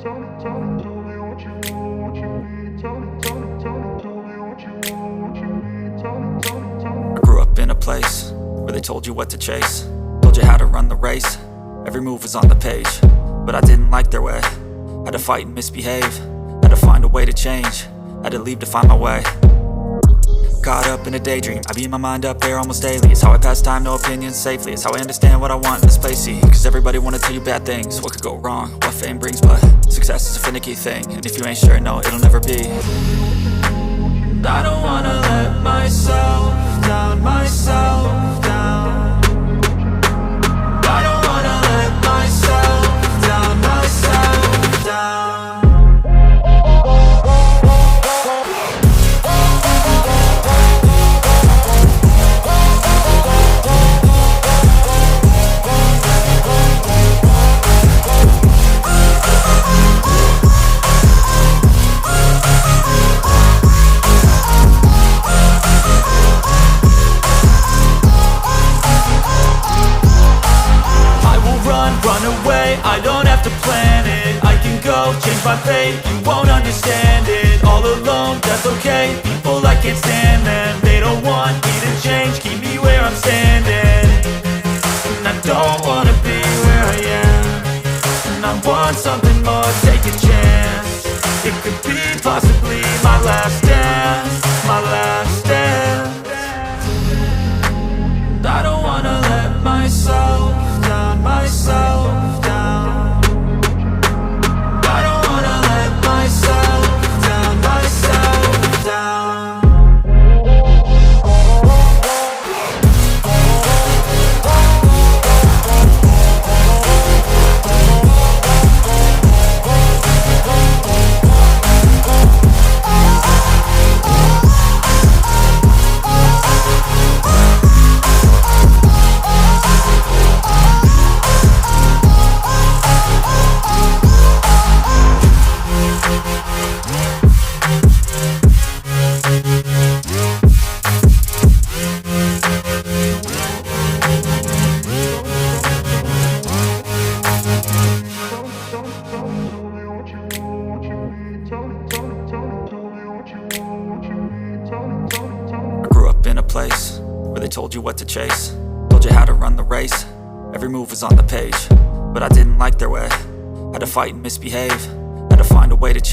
I grew up in a place where they told you what to chase, told you how to run the race. Every move was on the page, but I didn't like their way. Had to fight and misbehave, had to find a way to change, had to leave to find my way. Caught up in a daydream, I beat my mind up there almost daily. It's how I pass time, no opinions safely. It's how I understand what I want in this place, see. Cause everybody wanna tell you bad things, what could go wrong, what fame brings. But success is a finicky thing, and if you ain't sure, no, it'll never be. I don't wanna let myself down, myself down. I don't wanna let myself down, myself down. Run away, I don't have to plan it. I can go, change my fate, you won't understand it. All alone, that's okay, people I can't stand them. They don't want me to change, keep me where I'm standing. And I don't wanna be where I am, and I want something more, take a chance. It could be possibly my last dance, my last dance. And I don't wanna let myself down, myself down. I don't wanna let myself down, myself down. In a place where they told you what to chase, told you how to run the race. Every move was on the page, but I didn't like their way. Had to fight and misbehave, had to find a way to change.